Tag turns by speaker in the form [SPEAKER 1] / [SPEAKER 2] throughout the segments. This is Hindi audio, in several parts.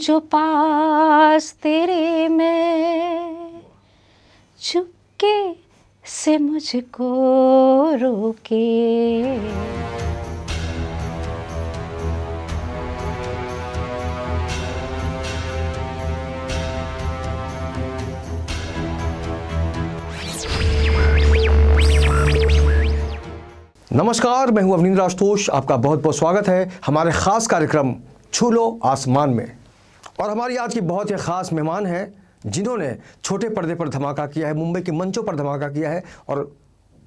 [SPEAKER 1] जो पास तेरे में चुपके से मुझको रोके।
[SPEAKER 2] नमस्कार, मैं हूं अवनींद्र आशुतोष। आपका बहुत बहुत स्वागत है हमारे ख़ास कार्यक्रम छू लो आसमान में। और हमारी आज की बहुत ही ख़ास मेहमान हैं जिन्होंने छोटे पर्दे पर धमाका किया है, मुंबई के मंचों पर धमाका किया है। और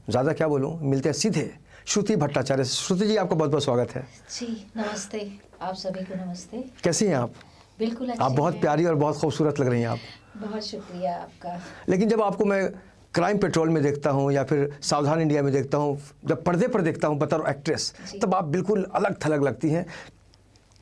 [SPEAKER 2] ज़्यादा क्या बोलूं, मिलते हैं सीधे श्रुति भट्टाचार्य। श्रुति जी, आपका बहुत बहुत स्वागत है।
[SPEAKER 1] जी नमस्ते, आप सभी को नमस्ते।
[SPEAKER 2] कैसी हैं आप?
[SPEAKER 1] बिल्कुल अच्छे
[SPEAKER 2] आप बहुत
[SPEAKER 1] हैं।
[SPEAKER 2] प्यारी और बहुत खूबसूरत लग रही हैं आप।
[SPEAKER 1] बहुत शुक्रिया आपका।
[SPEAKER 2] लेकिन जब आपको मैं क्राइम पेट्रोल में देखता हूं या फिर सावधान इंडिया में देखता हूं, जब पर्दे पर देखता हूं बतौर एक्ट्रेस, तब आप बिल्कुल अलग थलग लगती हैं।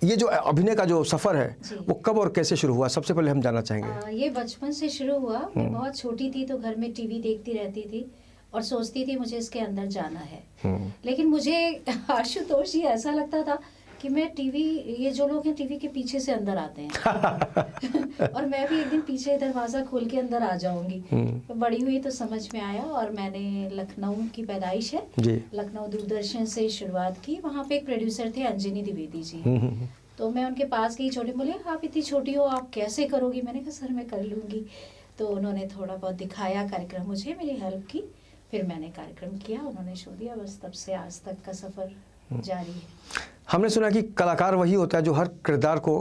[SPEAKER 2] ये जो अभिनय का जो सफ़र है वो कब और कैसे शुरू हुआ, सबसे पहले हम जानना चाहेंगे।
[SPEAKER 1] ये बचपन से शुरू हुआ। मैं बहुत छोटी थी तो घर में टीवी देखती रहती थी और सोचती थी मुझे इसके अंदर जाना है। लेकिन मुझे आशुतोष ये ऐसा लगता था कि मैं टीवी, ये जो लोग हैं टीवी के पीछे से अंदर आते हैं और मैं भी एक दिन पीछे दरवाज़ा खोल के अंदर आ जाऊंगी। तो बड़ी हुई तो समझ में आया और मैंने लखनऊ की पैदाइश है, लखनऊ दूरदर्शन से शुरुआत की। वहाँ पे एक प्रोड्यूसर थे अंजनी द्विवेदी जी। तो मैं उनके पास गई, छोटे, बोले आप इतनी छोटी हो, आप कैसे करोगी? मैंने कहा सर मैं कर लूँगी। तो उन्होंने थोड़ा बहुत दिखाया कार्यक्रम, मुझे मेरी हेल्प की, फिर मैंने कार्यक्रम किया, उन्होंने शो दिया। बस तब से आज तक का सफ़र जारी है।
[SPEAKER 2] हमने सुना कि कलाकार वही होता है जो हर किरदार को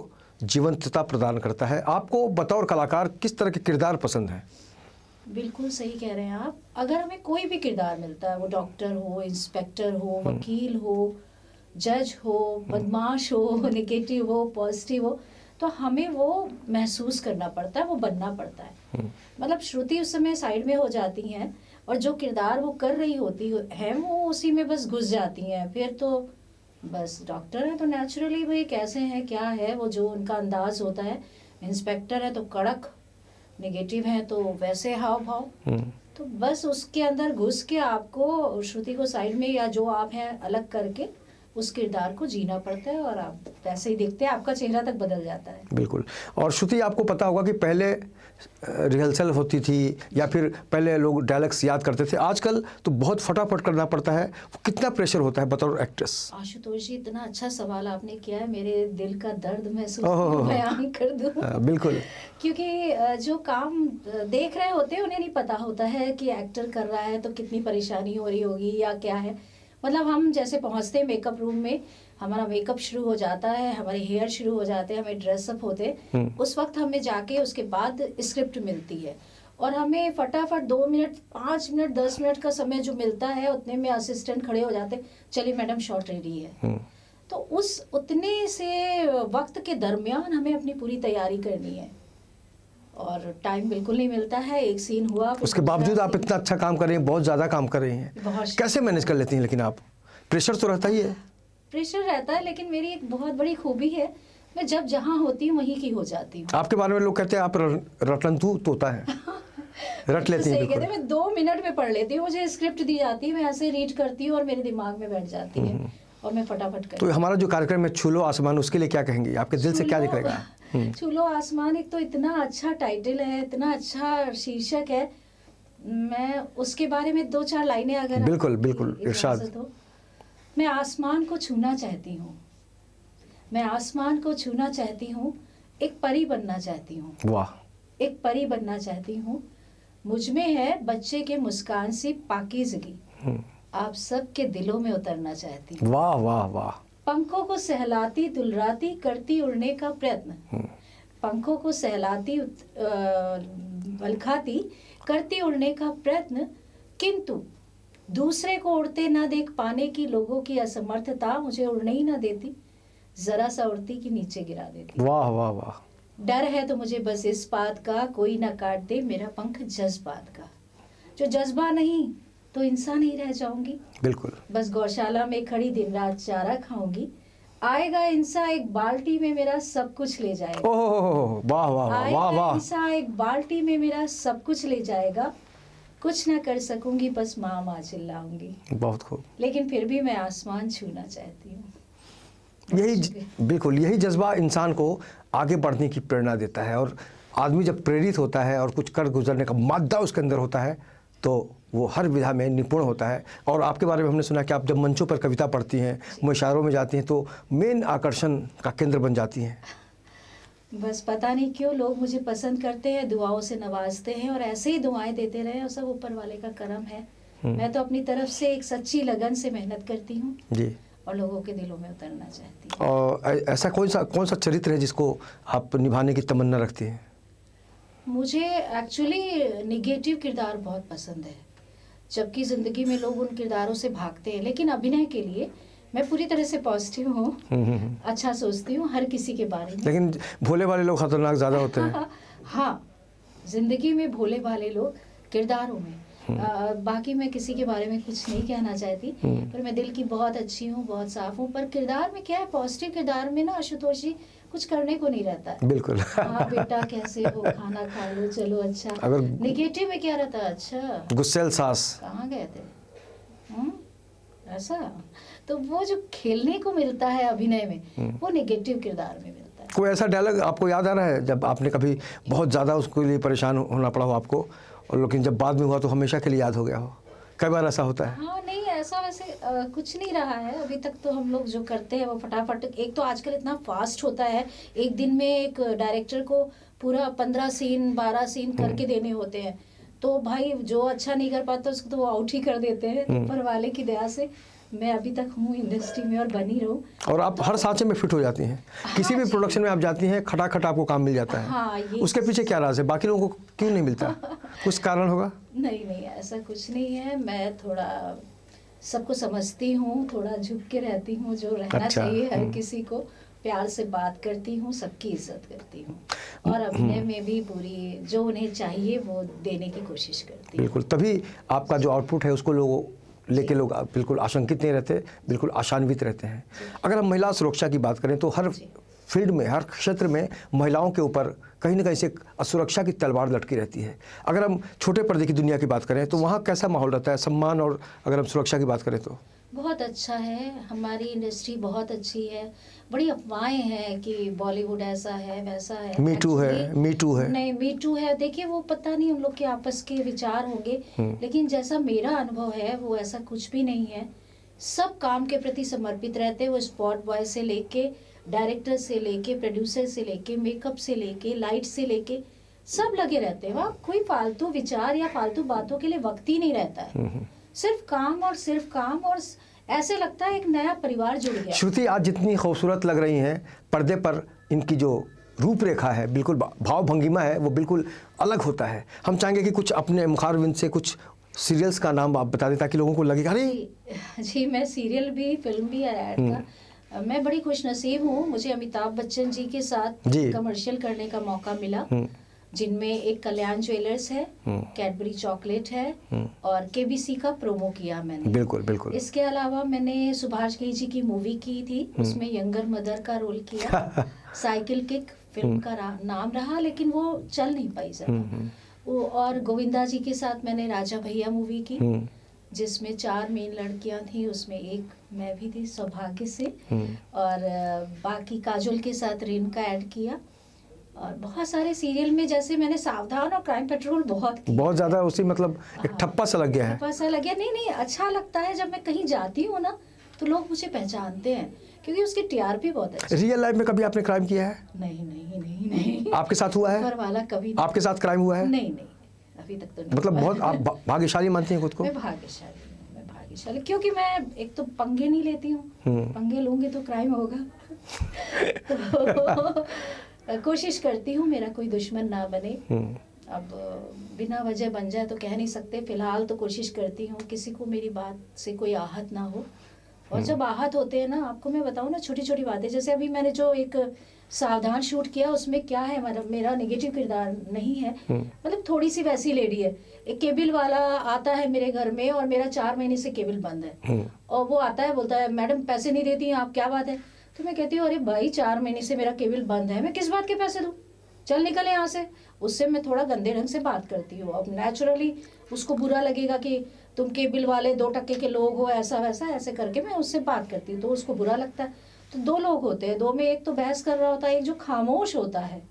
[SPEAKER 2] जीवंतता प्रदान करता है। आपको बतौर कलाकार किस तरह के किरदार पसंद हैं?
[SPEAKER 1] बिल्कुल सही कह रहे हैं आप। अगर हमें कोई भी किरदार मिलता है, वो डॉक्टर हो, इंस्पेक्टर हो, वकील हो, जज हो, बदमाश हो, नेगेटिव हो, पॉजिटिव हो, तो हमें वो महसूस करना पड़ता है, वो बनना पड़ता है। मतलब श्रुति उस समय साइड में हो जाती हैं और जो किरदार वो कर रही होती है वो उसी में बस घुस जाती हैं। फिर तो बस डॉक्टर है तो नेचुरली भाई कैसे हैं, क्या है, वो जो उनका अंदाज होता है। इंस्पेक्टर है तो कड़क, नेगेटिव है तो वैसे हाव भाव। तो बस उसके अंदर घुस के आपको श्रुति को साइड में या जो आप हैं अलग करके उस किरदार को जीना पड़ता है और आप वैसे ही देखते हैं, आपका चेहरा तक बदल जाता है।
[SPEAKER 2] बिल्कुल। और श्रुति, आपको पता होगा कि पहले रिहर्सल होती थी या फिर पहले लोग डायलॉग्स याद करते थे, आजकल तो बहुत फटाफट करना पड़ता है। कितना प्रेशर होता है बतौर एक्ट्रेस?
[SPEAKER 1] आशुतोष जी, इतना अच्छा सवाल आपने किया है, मेरे दिल का दर्द महसूस बयान कर दूं।
[SPEAKER 2] बिल्कुल।
[SPEAKER 1] क्योंकि जो काम देख रहे होते हैं उन्हें नहीं पता होता है कि एक्टर कर रहा है तो कितनी परेशानी हो रही होगी या क्या है। मतलब हम जैसे पहुंचते हैं मेकअप रूम में, हमारा मेकअप शुरू हो जाता है, हमारे हेयर शुरू हो जाते हैं, हमें ड्रेसअप होते हैं, उस वक्त हमें जाके उसके बाद स्क्रिप्ट मिलती है और हमें फटाफट 2 मिनट, 5 मिनट, 10 मिनट का समय जो मिलता है उतने में असिस्टेंट खड़े हो जाते हैं, चलिए मैडम शॉट रेडी है। तो उस उतने से वक्त के दरमियान हमें अपनी पूरी तैयारी करनी है और टाइम बिल्कुल नहीं मिलता है। एक सीन हुआ,
[SPEAKER 2] उसके बावजूद आप इतना अच्छा काम कर रही हैं, बहुत ज़्यादा काम कर रही हैं, कैसे मैनेज कर लेती हैं? लेकिन आप, प्रेशर तो रहता ही है।
[SPEAKER 1] प्रेशर रहता है, लेकिन मेरी एक बहुत बड़ी खूबी है, मैं जब जहाँ होती हूँ वहीं की हो जाती हूँ।
[SPEAKER 2] आपके बारे में लोग कहते हैं आप रटंतू तोता है। रट लेती हैं।
[SPEAKER 1] कहते हैं मैं 2 मिनट में पढ़ लेती हूँ, मुझे स्क्रिप्ट दी जाती है, मैं ऐसे रीड करती हूँ और मेरे दिमाग में बैठ जाती है और मैं फटाफट करती हूँ।
[SPEAKER 2] तो हमारा जो कार्यक्रम है छू लो आसमान, उसके लिए क्या कहेंगे? आपके दिल से क्या निकलेगा?
[SPEAKER 1] छू लो आसमान एक तो इतना अच्छा टाइटल है, इतना अच्छा शीर्षक है। मैं उसके बारे में 2-4 लाइनें अगर
[SPEAKER 2] बिल्कुल बिल्कुल इरशाद।
[SPEAKER 1] मैं आसमान को छूना चाहती हूँ, मैं आसमान को छूना चाहती हूँ, एक परी बनना चाहती हूँ।
[SPEAKER 2] वाह।
[SPEAKER 1] एक परी बनना चाहती हूँ, मुझ में है बच्चे के मुस्कान सी पाकीज़गी, आप सब के दिलों में उतरना चाहती हूँ।
[SPEAKER 2] वाह वाह वाह।
[SPEAKER 1] पंखों को सहलाती दुलराती करती उड़ने का प्रयत्न, पंखों को सहलाती बलखाती करती उड़ने का प्रयत्न, किंतु दूसरे को उड़ते ना देख पाने की लोगों की असमर्थता मुझे उड़ने ही ना देती, जरा सा उड़ती कि नीचे गिरा देती।
[SPEAKER 2] वाह वाह वाह।
[SPEAKER 1] डर है तो मुझे बस इस बात का, कोई ना काट दे मेरा पंख जज्बात का, जो जज्बा नहीं तो इंसान ही रह जाऊंगी।
[SPEAKER 2] बिल्कुल।
[SPEAKER 1] बस गौशाला में खड़ी दिन रात चारा खाऊंगी, आएगा इंसान एक बाल्टी में मेरा सब कुछ ले जाएगा।
[SPEAKER 2] ओह वाह वाह वाह वाह।
[SPEAKER 1] इंसान एक बाल्टी में मेरा सब कुछ ले जाएगा, कुछ ना कर सकूंगी बस माँ माँ चिल्लाऊंगी।
[SPEAKER 2] बहुत खूब।
[SPEAKER 1] लेकिन फिर भी मैं आसमान छूना चाहती हूँ।
[SPEAKER 2] बिल्कुल यही जज्बा इंसान को आगे बढ़ने की प्रेरणा देता है। और आदमी जब प्रेरित होता है और कुछ कर गुजरने का मादा उसके अंदर होता है तो वो हर विधा में निपुण होता है। और आपके बारे में हमने सुना कि आप जब मंचों पर कविता पढ़ती हैं, मुशायरों में जाती हैं तो मेन आकर्षण का केंद्र बन जाती हैं।
[SPEAKER 1] बस पता नहीं क्यों लोग मुझे पसंद करते हैं, दुआओं से नवाजते हैं और ऐसे ही दुआएं देते रहे और सब ऊपर वाले का करम है। मैं तो अपनी तरफ से एक सच्ची लगन से मेहनत करती हूँ जी और लोगों के दिलों में उतरना चाहती हूँ।
[SPEAKER 2] और ऐसा कौन सा चरित्र है जिसको आप निभाने की तमन्ना रखती हैं?
[SPEAKER 1] मुझे एक्चुअली निगेटिव किरदार बहुत पसंद है, जबकि ज़िंदगी में लोग उन किरदारों से भागते हैं, लेकिन अभिनय के लिए मैं पूरी तरह से पॉजिटिव हूँ, अच्छा सोचती हूँ हर किसी के बारे में।
[SPEAKER 2] लेकिन भोले वाले लोग खतरनाक ज़्यादा होते हैं।
[SPEAKER 1] हाँ, जिंदगी में भोले भाले लोग किरदारों में बाकी मैं किसी के बारे में कुछ नहीं कहना चाहती, पर मैं दिल की बहुत अच्छी हूँ, बहुत साफ हूँ। पर किरदार में क्या है, पॉजिटिव किरदार में ना आशुतोष जी कुछ करने को नहीं रहता है।
[SPEAKER 2] बिल्कुल।
[SPEAKER 1] हाँ बेटा कैसे हो, खाना खा लो, चलो अच्छा। अगर निगेटिव में क्या रहता है, अच्छा
[SPEAKER 2] गुस्सेल सास
[SPEAKER 1] कहाँ गए थे, ऐसा। तो वो जो खेलने को मिलता है अभिनय में वो निगेटिव किरदार में मिलता है।
[SPEAKER 2] कोई ऐसा डायलॉग आपको याद आ रहा है जब आपने कभी बहुत ज़्यादा उसके लिए परेशान होना पड़ा हो आपको, और लेकिन जब बाद में हुआ तो हमेशा के लिए याद हो गया हो? कई बार ऐसा होता है।
[SPEAKER 1] हाँ नहीं, ऐसा वैसे कुछ नहीं रहा है अभी तक। तो हम लोग जो करते हैं वो फटाफट, एक तो आजकल इतना फास्ट होता है, एक दिन में एक डायरेक्टर को पूरा 15 सीन 12 सीन करके देने होते हैं, तो भाई जो अच्छा नहीं कर पाता उसको तो वो आउट ही कर देते हैं। ऊपर वाले की दया से मैं अभी तक हूँ इंडस्ट्री में और बनी रहूँ।
[SPEAKER 2] और आप हर सांचे में फिट हो जाती हैं। हाँ, किसी भी प्रोडक्शन में आप जाती हैं खटाखट आपको काम मिल जाता है।
[SPEAKER 1] हाँ,
[SPEAKER 2] उसके पीछे क्या राज है, बाकी लोगों को क्यों नहीं मिलता? कुछ कारण होगा?
[SPEAKER 1] नहीं नहीं, ऐसा कुछ नहीं है। मैं थोड़ा सबको समझती हूँ, थोड़ा झुक के रहती हूँ, जो रहना चाहिए हर किसी को। प्यार से बात करती हूँ, सबकी इज्जत करती हूँ और अभिनय में भी पूरी जो उन्हें चाहिए वो देने की कोशिश करती हूँ।
[SPEAKER 2] बिल्कुल, तभी आपका जो आउटपुट है उसको लोगों लेके लोग बिल्कुल आशंकित नहीं रहते, बिल्कुल आशान्वित रहते हैं। अगर हम महिला सुरक्षा की बात करें तो हर फील्ड में, हर क्षेत्र में महिलाओं के ऊपर कहीं ना कहीं से असुरक्षा की तलवार लटकी रहती है। अगर हम छोटे पर्दे की दुनिया की बात करें तो वहाँ कैसा माहौल रहता है, सम्मान? और अगर हम सुरक्षा की बात करें तो
[SPEAKER 1] बहुत अच्छा है, हमारी इंडस्ट्री बहुत अच्छी है। बड़ी अफवाहें हैं कि बॉलीवुड ऐसा है वैसा है,
[SPEAKER 2] मी टू है, मी टू है।
[SPEAKER 1] नहीं, मी टू है, देखिए वो पता नहीं उन लोग के आपस के विचार होंगे, लेकिन जैसा मेरा अनुभव है वो ऐसा कुछ भी नहीं है। सब काम के प्रति समर्पित रहते हैं। वो स्पॉट बॉय से लेके डायरेक्टर से लेके प्रोड्यूसर से लेके मेकअप से लेके लाइट से लेके सब लगे रहते हैं। वहाँ कोई फालतू विचार या फालतू बातों के लिए वक्त ही नहीं रहता है। सिर्फ काम और सिर्फ काम, और ऐसे लगता है एक नया परिवार जुड़ गया।
[SPEAKER 2] श्रुति, आज जितनी खूबसूरत लग रही हैं, पर्दे पर इनकी जो रूपरेखा है, बिल्कुल भाव भंगिमा है, वो बिल्कुल अलग होता है। हम चाहेंगे कि कुछ अपने मुखारविंद से कुछ सीरियल्स का नाम आप बता दें ताकि लोगों को लगेगा। अरे
[SPEAKER 1] जी, मैं सीरियल भी, फिल्म भी, ऐड का मैं बड़ी खुशनसीब हूँ। मुझे अमिताभ बच्चन जी के साथ कमर्शियल करने का मौका मिला, जिनमें एक कल्याण ज्वेलर्स है, कैडबरी चॉकलेट है और केबीसी का प्रोमो किया मैंने।
[SPEAKER 2] बिल्कुल बिल्कुल।
[SPEAKER 1] इसके अलावा मैंने सुभाष घई जी की मूवी की थी, उसमें यंगर मदर का रोल किया। साइकिल किक फिल्म का नाम रहा, लेकिन वो चल नहीं पाई ज्यादा। वो और गोविंदा जी के साथ मैंने राजा भैया मूवी की, जिसमें 4 मेन लड़कियां थी, उसमें एक मैं भी थी सौभाग्य से, और बाकी काजोल के साथ रेणुका ऐड किया। और बहुत सारे सीरियल में, जैसे मैंने सावधान और क्राइम पेट्रोल बहुत
[SPEAKER 2] ज्यादा उसी, मतलब एक ठप्पा सा लग गया है।
[SPEAKER 1] ठप्पा सा लग गया। नहीं, अच्छा लगता है जब मैं कहीं जाती हूँ ना तो लोग मुझे पहचानते हैं, क्योंकि उसकी टीआरपी बहुत अच्छी।
[SPEAKER 2] रियल लाइफ में कभी आपने क्राइम किया है?
[SPEAKER 1] नहीं।
[SPEAKER 2] आपके साथ हुआ है?
[SPEAKER 1] वाला कभी
[SPEAKER 2] आपके साथ क्राइम हुआ है?
[SPEAKER 1] नहीं, अभी तक तो नहीं।
[SPEAKER 2] मतलब बहुत आप भाग्यशाली मानती हैं खुद को?
[SPEAKER 1] मैं भाग्यशाली, क्योंकि मैं एक तो पंगे नहीं लेती हूँ। पंगे लूंगी तो क्राइम होगा। तो कोशिश करती हूँ मेरा कोई दुश्मन ना बने। अब बिना वजह बन जाए तो कह नहीं सकते। फिलहाल तो कोशिश करती हूँ किसी को मेरी बात से कोई आहत ना हो। और जब आहत होते हैं ना, आपको मैं बताऊँ ना, छोटी छोटी बातें, जैसे अभी मैंने जो एक सावधान शूट किया, उसमें क्या है, मतलब मेरा नेगेटिव किरदार नहीं है, मतलब थोड़ी सी वैसी लेडी है। एक केबल वाला आता है मेरे घर में और मेरा 4 महीने से केबल बंद है, और वो आता है, बोलता है मैडम पैसे नहीं देती हैं आप, क्या बात है? तो मैं कहती हूँ अरे भाई 4 महीने से मेरा केबल बंद है, मैं किस बात के पैसे दूँ, चल निकल यहाँ से। उससे मैं थोड़ा गंदे ढंग से बात करती हूँ। अब नेचुरली उसको बुरा लगेगा कि तुम केबल वाले 2 टके के लोग हो, ऐसा वैसा, ऐसे करके मैं उससे बात करती हूँ, तो उसको बुरा लगता है। तो दो लोग होते हैं, दो में एक तो बहस कर रहा होता है, एक जो खामोश होता है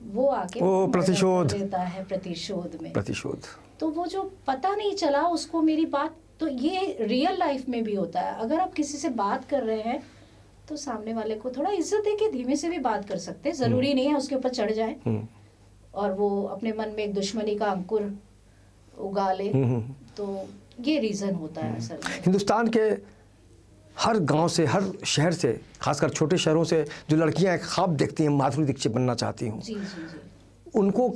[SPEAKER 1] वो आके
[SPEAKER 2] वो प्रतिशोध
[SPEAKER 1] देता है, प्रतिशोध में।
[SPEAKER 2] प्रतिशोध।
[SPEAKER 1] तो वो जो पता नहीं चला उसको मेरी बात, तो ये रियल लाइफ में भी होता है। अगर आप किसी से बात कर रहे हैं तो सामने वाले को थोड़ा इज्जत देके धीमे से भी बात कर सकते हैं, जरूरी नहीं है उसके ऊपर चढ़ जाए और वो अपने मन में एक दुश्मनी का अंकुर उगा ले। तो ये रीजन होता है असल में।
[SPEAKER 2] हिंदुस्तान के हर गांव से, हर शहर से, खासकर छोटे शहरों से जो लड़कियां एक ख्वाब देखती हैं, माधुरी दीक्षित बनना चाहती हूँ,
[SPEAKER 1] जी जी जी,
[SPEAKER 2] उनको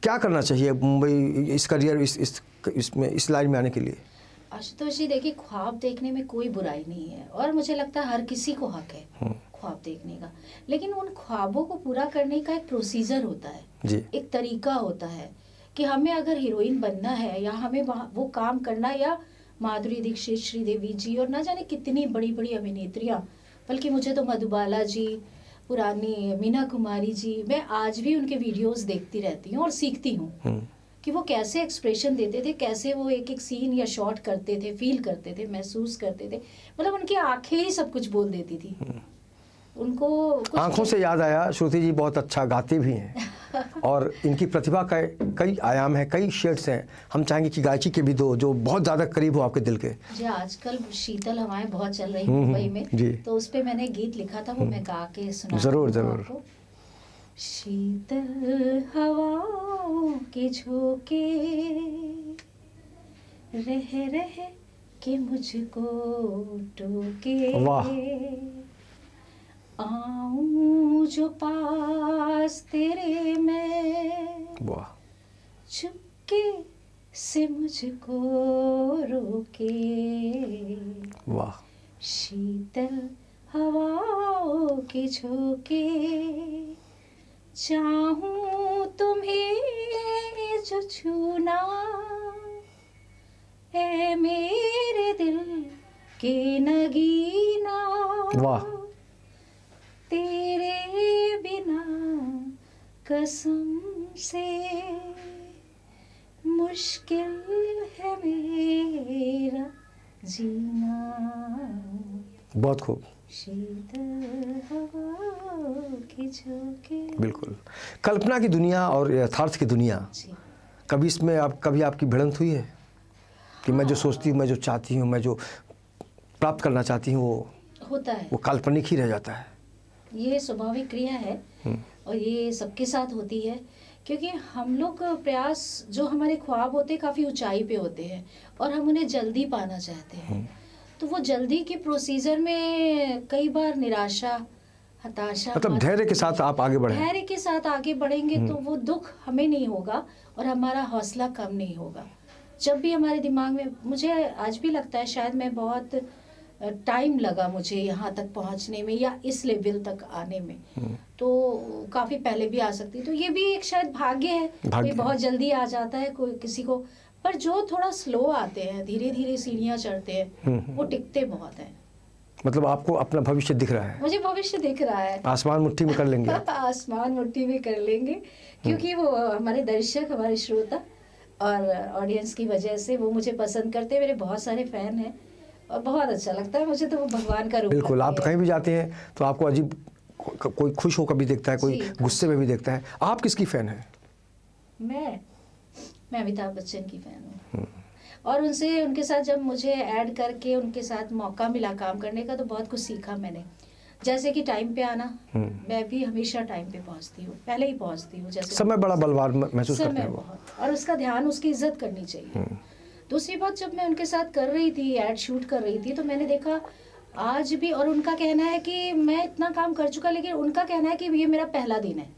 [SPEAKER 2] क्या करना चाहिए मुंबई इस करियर इसमें इस लाइन में आने के लिए?
[SPEAKER 1] आशुतोष जी देखिए, ख्वाब देखने में कोई बुराई नहीं है और मुझे लगता है हर किसी को हक है ख्वाब देखने का, लेकिन उन ख्वाबों को पूरा करने का एक प्रोसीजर होता है
[SPEAKER 2] जी।
[SPEAKER 1] एक तरीका होता है कि हमें अगर हीरोइन बनना है या हमें वो काम करना, या माधुरी दीक्षित, श्रीदेवी जी और ना जाने कितनी बड़ी बड़ी अभिनेत्रियां, बल्कि मुझे तो मधुबाला जी, पुरानी मीना कुमारी जी, मैं आज भी उनके वीडियोस देखती रहती हूँ और सीखती हूँ कि वो कैसे एक्सप्रेशन देते थे, कैसे वो एक एक सीन या शॉट करते थे, फील करते थे, महसूस करते थे। मतलब उनकी आंखें ही सब कुछ बोल देती थी। उनको
[SPEAKER 2] आंखों से याद आया, श्रुति जी बहुत अच्छा गाती भी हैं और इनकी प्रतिभा का कई आयाम हैं, कई शेड्स हैं। हम चाहेंगे कि गायकी के भी दो जो बहुत ज़्यादा करीब हो आपके दिल के।
[SPEAKER 1] जी, आजकल शीतल हवाएं बहुत चल रही मुंबई में, तो उस पे मैंने गीत लिखा था, वो मैं गा के सुना।
[SPEAKER 2] जरूर जरूर।
[SPEAKER 1] शीतल हवाओं के झोंके रह रह के मुझको टोके,
[SPEAKER 2] वाह।
[SPEAKER 1] आऊं जो पास तेरे मैं,
[SPEAKER 2] वाह।
[SPEAKER 1] चुपके से मुझको रोके,
[SPEAKER 2] वाह।
[SPEAKER 1] शीतल हवाओं के झोंके, चाहूं तुम्हें जो छूना, है मेरे दिल के नगीना।
[SPEAKER 2] वाह।
[SPEAKER 1] तेरे बिना कसम से मुश्किल है मेरा जीना।
[SPEAKER 2] बहुत खूब।
[SPEAKER 1] शीतल हवा के झोंके।
[SPEAKER 2] बिल्कुल। कल्पना की दुनिया और यथार्थ की दुनिया, कभी इसमें कभी आपकी भिड़ंत हुई है कि मैं जो सोचती हूँ, मैं जो चाहती हूँ, मैं जो प्राप्त करना चाहती हूँ, वो
[SPEAKER 1] होता है,
[SPEAKER 2] वो काल्पनिक ही रह जाता है?
[SPEAKER 1] ये स्वाभाविक क्रिया है और ये सबके साथ होती है, क्योंकि हम लोग प्रयास, जो हमारे ख्वाब होते हैं काफ़ी ऊंचाई पे होते हैं और हम उन्हें जल्दी पाना चाहते हैं। तो वो जल्दी के प्रोसीजर में कई बार निराशा, हताशा,
[SPEAKER 2] मतलब धैर्य के साथ आप आगे बढ़ें।
[SPEAKER 1] धैर्य के साथ आगे बढ़ेंगे तो वो दुख हमें नहीं होगा और हमारा हौसला कम नहीं होगा। जब भी हमारे दिमाग में, मुझे आज भी लगता है शायद मैं बहुत टाइम लगा मुझे यहाँ तक पहुँचने में या इस लेवल तक आने में, तो काफ़ी पहले भी आ सकती। तो ये भी एक शायद भाग्य है, कोई बहुत जल्दी आ जाता है, कोई किसी को, पर जो थोड़ा स्लो आते हैं, धीरे धीरे सीढ़ियाँ चढ़ते हैं, वो टिकते बहुत हैं।
[SPEAKER 2] मतलब आपको अपना भविष्य दिख रहा है?
[SPEAKER 1] मुझे भविष्य दिख रहा है,
[SPEAKER 2] आसमान मुट्ठी में कर लेंगे।
[SPEAKER 1] आसमान मुट्ठी में कर लेंगे, क्योंकि वो हमारे दर्शक, हमारे श्रोता और ऑडियंस की वजह से वो मुझे पसंद करते हैं। मेरे बहुत सारे फैन हैं और बहुत अच्छा लगता है मुझे, तो वो भगवान का रूप।
[SPEAKER 2] बिल्कुल। आप कहीं भी जाते हैं तो आपको अजीब, कोई खुश होकर भी देखता है, कोई गुस्से में भी देखता है। आप किसकी फैन हैं?
[SPEAKER 1] मैं अमिताभ बच्चन की फैन हूँ और उनके साथ जब मुझे ऐड करके उनके साथ मौका मिला काम करने का, तो बहुत कुछ सीखा मैंने। जैसे कि टाइम पे आना, मैं भी हमेशा टाइम पे पहुंचती हूँ, पहले ही पहुंचती हूँ। जैसे
[SPEAKER 2] समय बड़ा बलवान महसूस करते हैं
[SPEAKER 1] बहुत, और उसका ध्यान, उसकी इज्जत करनी चाहिए। दूसरी बात, जब मैं उनके साथ कर रही थी, ऐड शूट कर रही थी, तो मैंने देखा आज भी, और उनका कहना है कि मैं इतना काम कर चुका, लेकिन उनका कहना है कि ये मेरा पहला दिन है।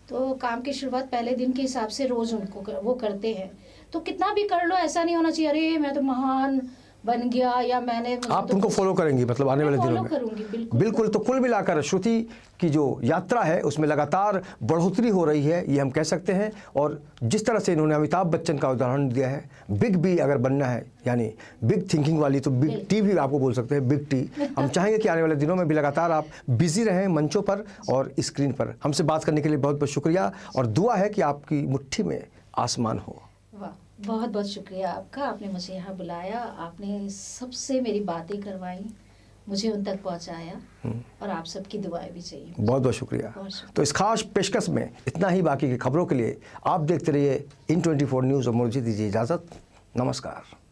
[SPEAKER 1] तो काम की शुरुआत पहले दिन के हिसाब से रोज उनको वो करते हैं। तो कितना भी कर लो, ऐसा नहीं होना चाहिए अरे मैं तो महान बन गया या मैंने।
[SPEAKER 2] आप उनको फॉलो करेंगी मतलब आने वाले दिनों में?
[SPEAKER 1] करूंगी,
[SPEAKER 2] बिल्कुल। तो कुल मिलाकर श्रुति की जो यात्रा है उसमें लगातार बढ़ोतरी हो रही है, ये हम कह सकते हैं। और जिस तरह से इन्होंने अमिताभ बच्चन का उदाहरण दिया है, बिग बी अगर बनना है, यानी बिग थिंकिंग वाली, तो बिग टी भी आपको बोल सकते हैं, बिग टी। हम चाहेंगे कि आने वाले दिनों में भी लगातार आप बिजी रहें मंचों पर और स्क्रीन पर। हमसे बात करने के लिए बहुत बहुत शुक्रिया और दुआ है कि आपकी मुट्ठी में आसमान हो।
[SPEAKER 1] बहुत बहुत शुक्रिया आपका, आपने मुझे यहाँ बुलाया, आपने सबसे मेरी बातें करवाई, मुझे उन तक पहुंचाया, और आप सबकी दुआएं भी चाहिए।
[SPEAKER 2] बहुत बहुत शुक्रिया।
[SPEAKER 1] बहुत शुक्रिया।
[SPEAKER 2] तो इस खास पेशकश में इतना ही। बाकी की खबरों के लिए आप देखते रहिए इन 24 न्यूज़ और मुझे दीजिए इजाज़त। नमस्कार।